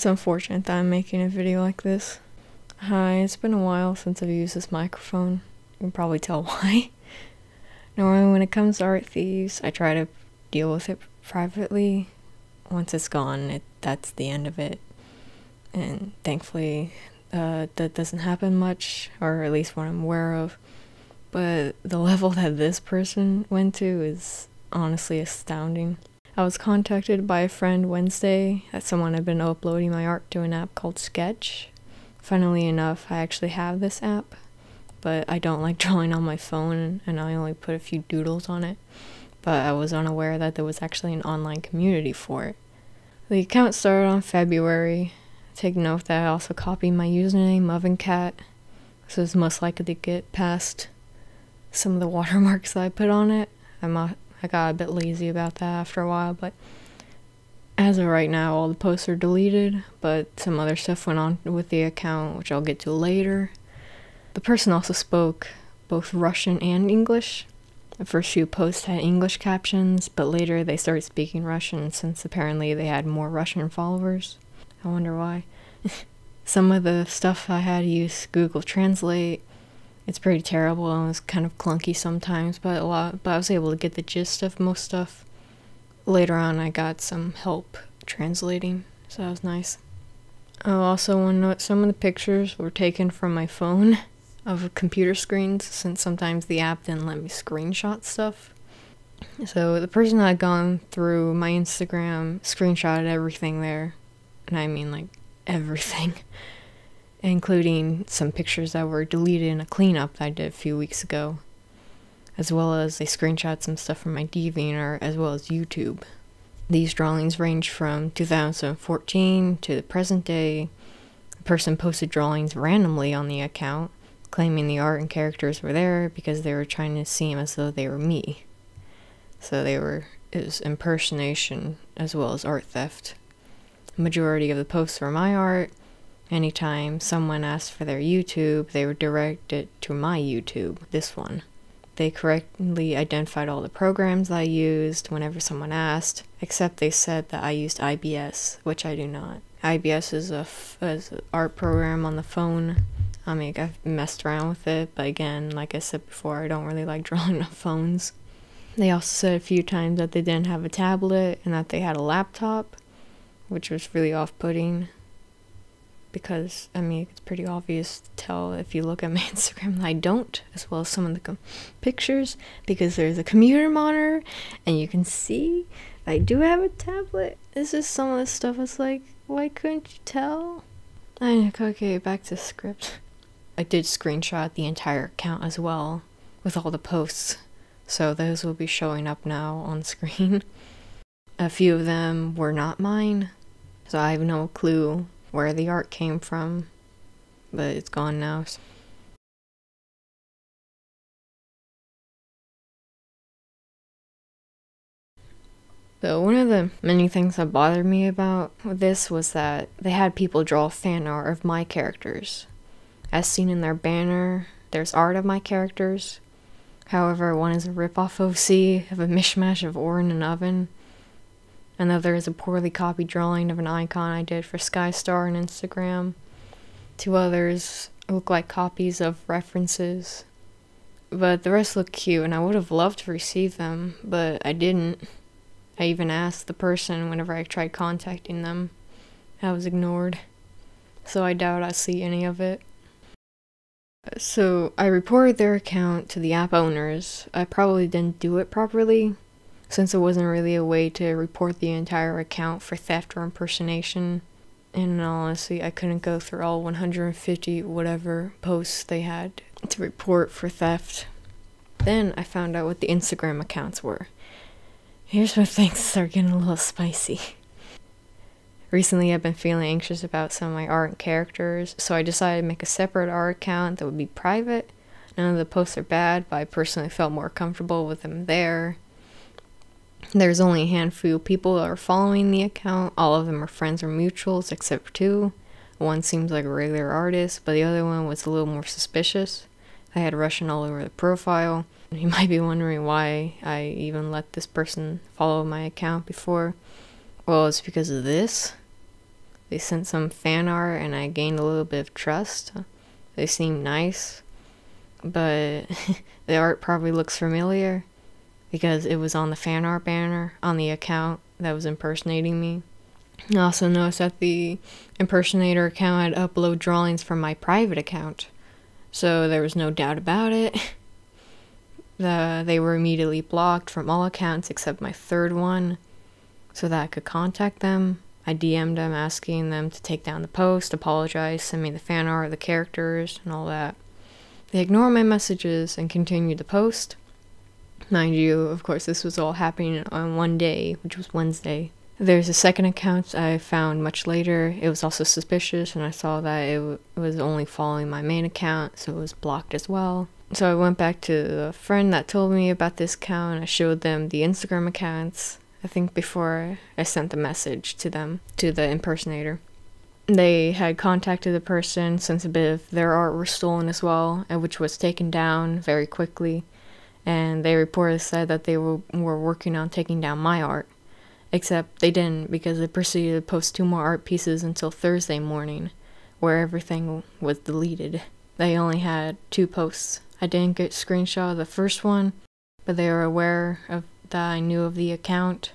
It's unfortunate that I'm making a video like this. Hi, it's been a while since I've used this microphone. You can probably tell why. Normally when it comes to art thieves, I try to deal with it privately. Once it's gone, that's the end of it. And thankfully, that doesn't happen much, or at least what I'm aware of. But the level that this person went to is honestly astounding. I was contacted by a friend Wednesday that someone had been uploading my art to an app called Sketch. Funnily enough, I actually have this app, but I don't like drawing on my phone and I only put a few doodles on it. But I was unaware that there was actually an online community for it. The account started on February. Take note that I also copied my username, OvenCat, so it's most likely to get past some of the watermarks that I put on it. I got a bit lazy about that after a while, but as of right now, all the posts are deleted, but some other stuff went on with the account, which I'll get to later. The person also spoke both Russian and English. The first few posts had English captions, but later they started speaking Russian since apparently they had more Russian followers. I wonder why. Some of the stuff I had to use Google Translate. It's pretty terrible and it was kind of clunky sometimes, but I was able to get the gist of most stuff. Later on I got some help translating, so that was nice. I also want to note some of the pictures were taken from my phone of computer screens, since sometimes the app didn't let me screenshot stuff. So the person that had gone through my Instagram screenshotted everything there, and I mean like everything. Including some pictures that were deleted in a cleanup that I did a few weeks ago, as well as they screenshot some stuff from my DeviantArt as well as YouTube. These drawings range from 2014 to the present day. The person posted drawings randomly on the account, claiming the art and characters were there because they were trying to seem as though they were me. So it was impersonation as well as art theft. The majority of the posts were my art. Anytime someone asked for their YouTube, they would direct it to my YouTube, this one. They correctly identified all the programs I used whenever someone asked, except they said that I used IBS, which I do not. IBS is an art program on the phone. I mean, I've messed around with it, but again, like I said before, I don't really like drawing on phones. They also said a few times that they didn't have a tablet and that they had a laptop, which was really off-putting. Because, I mean, it's pretty obvious to tell if you look at my Instagram that I don't, as well as some of the pictures, because there's a computer monitor, and you can see I do have a tablet. This is some of the stuff that's like, why couldn't you tell? Okay, back to the script. I did screenshot the entire account as well, with all the posts, so those will be showing up now on screen. A few of them were not mine, so I have no clue where the art came from, but it's gone now. So one of the many things that bothered me about this was that they had people draw fan art of my characters. As seen in their banner, there's art of my characters. However, one is a rip-off OC of a mishmash of Oren and Oven. Another is a poorly copied drawing of an icon I did for Skystar on Instagram. Two others look like copies of references. But the rest look cute, and I would have loved to receive them, but I didn't. I even asked the person whenever I tried contacting them. I was ignored. So I doubt I'll see any of it. So I reported their account to the app owners. I probably didn't do it properly, since it wasn't really a way to report the entire account for theft or impersonation. And honestly, I couldn't go through all 150 whatever posts they had to report for theft. Then I found out what the Instagram accounts were. Here's where things start getting a little spicy. Recently I've been feeling anxious about some of my art and characters, so I decided to make a separate art account that would be private. None of the posts are bad, but I personally felt more comfortable with them there. There's only a handful of people that are following the account. All of them are friends or mutuals, except for two. One seems like a regular artist, but the other one was a little more suspicious. I had Russian all over the profile. You might be wondering why I even let this person follow my account before. Well, it's because of this. They sent some fan art and I gained a little bit of trust. They seemed nice, but the art probably looks familiar because it was on the fan art banner on the account that was impersonating me. I also noticed that the impersonator account had upload drawings from my private account, so there was no doubt about it. They were immediately blocked from all accounts except my third one, so that I could contact them. I DM'd them asking them to take down the post, apologize, send me the fan art, the characters, and all that. They ignored my messages and continued the post. Mind you, of course, this was all happening on one day, which was Wednesday. There's a second account I found much later. It was also suspicious, and I saw that it was only following my main account, so it was blocked as well. So I went back to the friend that told me about this account, and I showed them the Instagram accounts, I think before I sent the message to them, to the impersonator. They had contacted the person since a bit of their art was stolen as well, which was taken down very quickly, and they reportedly said that they were working on taking down my art. Except they didn't, because they proceeded to post 2 more art pieces until Thursday morning, where everything was deleted. They only had 2 posts. I didn't get a screenshot of the first one, but they were aware of that I knew of the account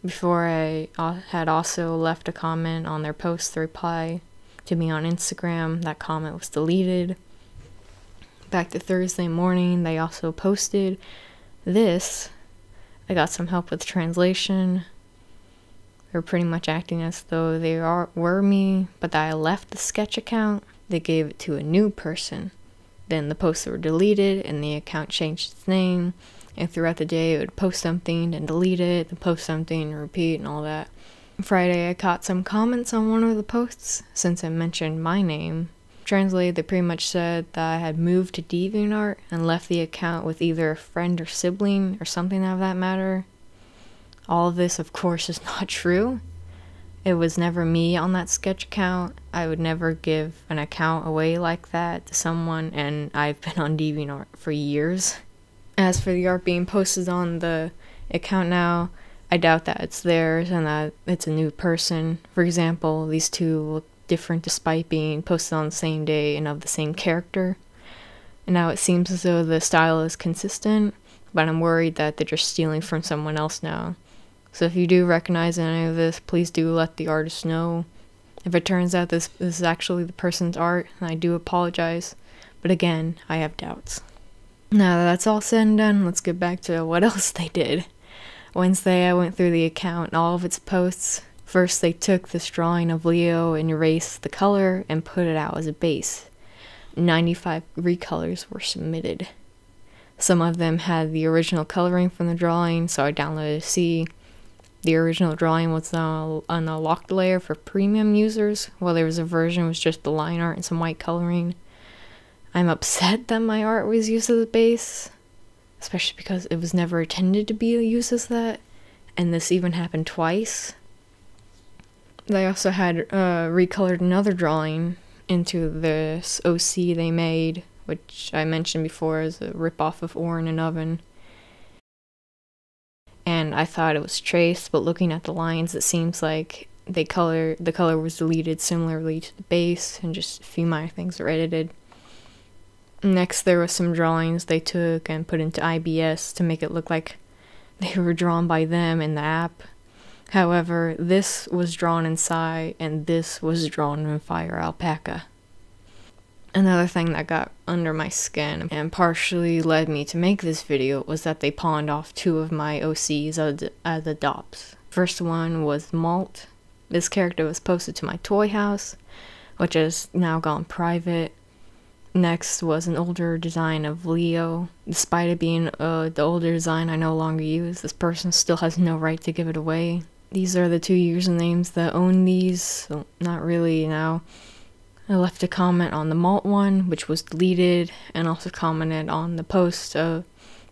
before I had also left a comment on their post to reply to me on Instagram. That comment was deleted. Back to Thursday morning, they also posted this. I got some help with translation. They were pretty much acting as though they were me, but that I left the sketch account. They gave it to a new person. Then the posts were deleted and the account changed its name. And throughout the day it would post something and delete it, then post something and repeat and all that. Friday I caught some comments on one of the posts since it mentioned my name. Translated, they pretty much said that I had moved to DeviantArt and left the account with either a friend or sibling or something of that matter. All of this, of course, is not true. It was never me on that sketch account. I would never give an account away like that to someone, and I've been on DeviantArt for years. As for the art being posted on the account now, I doubt that it's theirs and that it's a new person. For example, these 2 look different despite being posted on the same day and of the same character. And now it seems as though the style is consistent, but I'm worried that they're just stealing from someone else now. So if you do recognize any of this, please do let the artist know. If it turns out this is actually the person's art, then I do apologize. But again, I have doubts. Now that that's all said and done, let's get back to what else they did. Wednesday, I went through the account and all of its posts. First, they took this drawing of Leo and erased the color and put it out as a base. 95 recolors were submitted. Some of them had the original coloring from the drawing, so I downloaded a C. The original drawing was on a locked layer for premium users, while there was a version with just the line art and some white coloring. I'm upset that my art was used as a base, especially because it was never intended to be used as that, and this even happened twice. They also had recolored another drawing into this OC they made, which I mentioned before is a ripoff of Or in an Oven. And I thought it was traced, but looking at the lines, it seems like the color was deleted similarly to the base, and just a few minor things were edited. Next, there was some drawings they took and put into IBS to make it look like they were drawn by them in the app. However, this was drawn in Psy, and this was drawn in Fire Alpaca. Another thing that got under my skin and partially led me to make this video was that they pawned off 2 of my OCs as adopts. First one was Malt. This character was posted to my toy house, which has now gone private. Next was an older design of Leo. Despite it being the older design I no longer use, this person still has no right to give it away. These are the 2 usernames that own these, so not really now. I left a comment on the Malt one, which was deleted, and also commented on the post the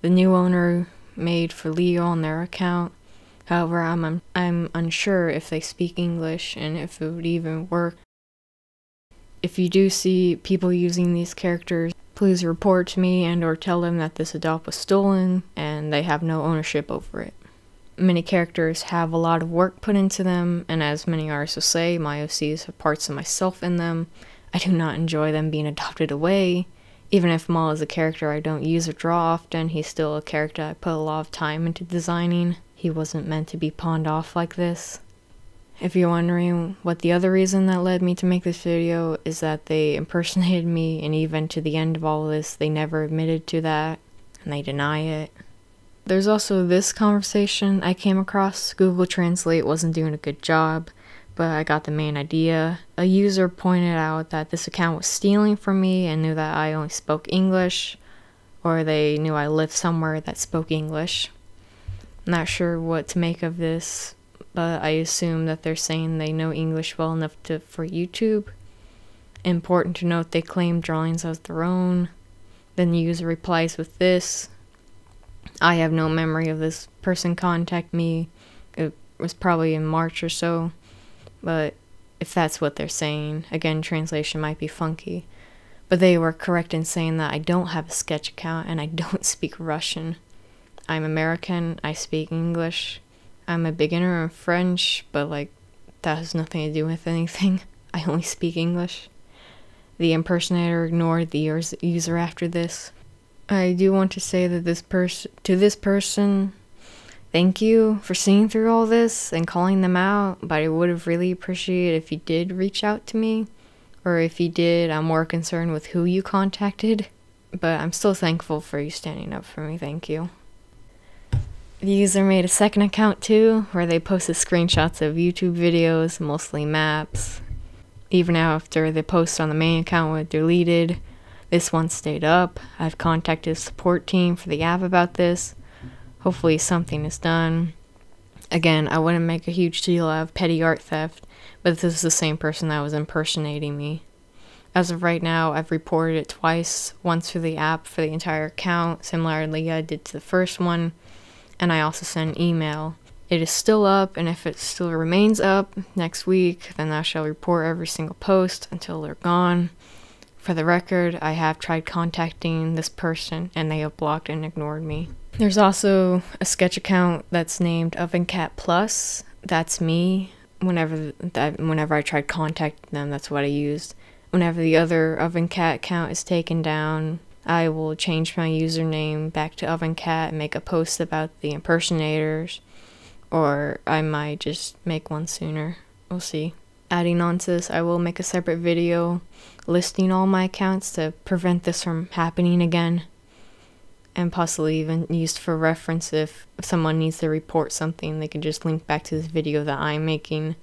new owner made for Leo on their account. However, I'm unsure if they speak English and if it would even work. If you do see people using these characters, please report to me and or tell them that this adopt was stolen and they have no ownership over it. Many characters have a lot of work put into them, and as many artists will say, my OCs have parts of myself in them. I do not enjoy them being adopted away. Even if Maul is a character I don't use or draw often, he's still a character I put a lot of time into designing. He wasn't meant to be pawned off like this. If you're wondering what the other reason that led me to make this video is that they impersonated me, and even to the end of all this, they never admitted to that, and they deny it. There's also this conversation I came across. Google Translate wasn't doing a good job, but I got the main idea. A user pointed out that this account was stealing from me and knew that I only spoke English, or they knew I lived somewhere that spoke English. I'm not sure what to make of this, but I assume that they're saying they know English well enough for YouTube. Important to note, they claim drawings as their own. Then the user replies with this: I have no memory of this person contacting me. It was probably in March or so, but if that's what they're saying, again, translation might be funky. But they were correct in saying that I don't have a sketch account and I don't speak Russian. I'm American, I speak English. I'm a beginner in French, but that has nothing to do with anything. I only speak English. The impersonator ignored the user after this. I do want to say that this person, thank you for seeing through all this and calling them out, but I would have really appreciated if you did reach out to me, or if you did, I'm more concerned with who you contacted, but I'm still thankful for you standing up for me, thank you. The user made a second account too, where they posted screenshots of YouTube videos, mostly maps. Even after the posts on the main account were deleted, this one stayed up. I've contacted the support team for the app about this. Hopefully something is done. Again, I wouldn't make a huge deal out of petty art theft, but this is the same person that was impersonating me. As of right now, I've reported it twice, once for the app for the entire account, similarly I did to the first one, and I also sent an email. It is still up, and if it still remains up next week, then I shall report every single post until they're gone. For the record, I have tried contacting this person, and they have blocked and ignored me. There's also a sketch account that's named OvenCat Plus. That's me. Whenever I tried contacting them, that's what I used. Whenever the other OvenCat account is taken down, I will change my username back to OvenCat and make a post about the impersonators, or I might just make one sooner. We'll see. Adding on to this, I will make a separate video listing all my accounts to prevent this from happening again, and possibly even used for reference if someone needs to report something. They can just link back to this video that I'm making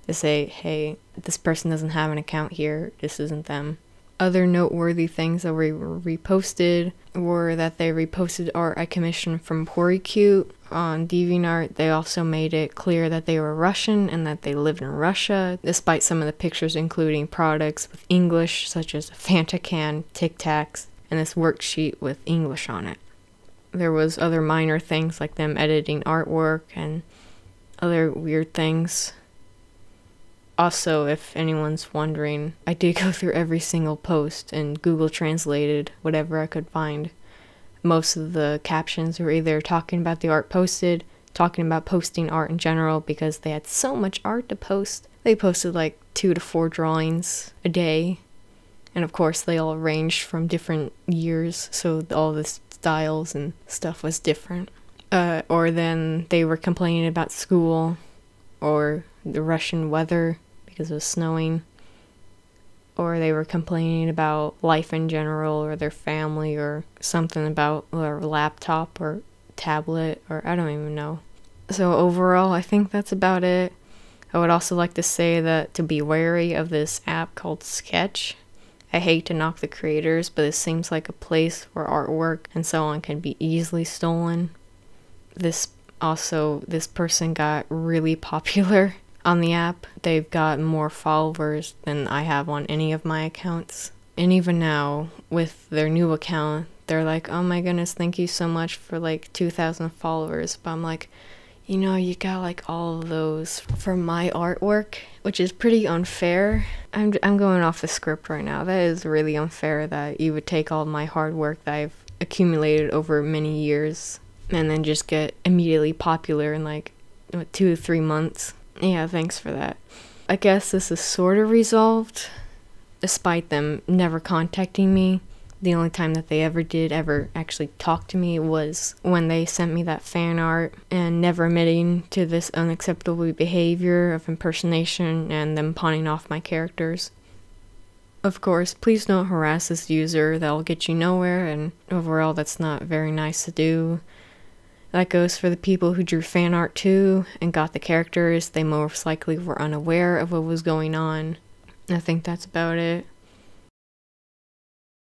to say, hey, this person doesn't have an account here, this isn't them. Other noteworthy things that were reposted were that they reposted art I commissioned from Cute on DeviantArt. They also made it clear that they were Russian and that they lived in Russia, despite some of the pictures including products with English, such as a Fanta can, Tic Tacs, and this worksheet with English on it. There was other minor things like them editing artwork and other weird things. Also, if anyone's wondering, I did go through every single post and Google translated whatever I could find. Most of the captions were either talking about the art posted, talking about posting art in general because they had so much art to post. They posted 2 to 4 drawings a day, and of course they all ranged from different years, so all the styles and stuff was different. Or then they were complaining about school, or the Russian weather, because it was snowing, or they were complaining about life in general, or their family, or something about their laptop or tablet, or I don't even know. So overall, I think that's about it. I would also like to say that to be wary of this app called Sketch. I hate to knock the creators, but it seems like a place where artwork and so on can be easily stolen. This person got really popular on the app. They've got more followers than I have on any of my accounts. And even now, with their new account, they're like, oh my goodness, thank you so much for 2,000 followers. But I'm like, you got all of those for my artwork, which is pretty unfair. I'm going off the script right now. That is really unfair that you would take all my hard work that I've accumulated over many years and then just get immediately popular in like 2 to 3 months. Yeah, thanks for that. I guess this is sort of resolved, despite them never contacting me. The only time that they ever actually talk to me was when they sent me that fan art, and never admitting to this unacceptable behavior of impersonation and them pawning off my characters. Of course, please don't harass this user, that'll get you nowhere, and overall that's not very nice to do. That goes for the people who drew fan art too and got the characters. They most likely were unaware of what was going on. I think that's about it.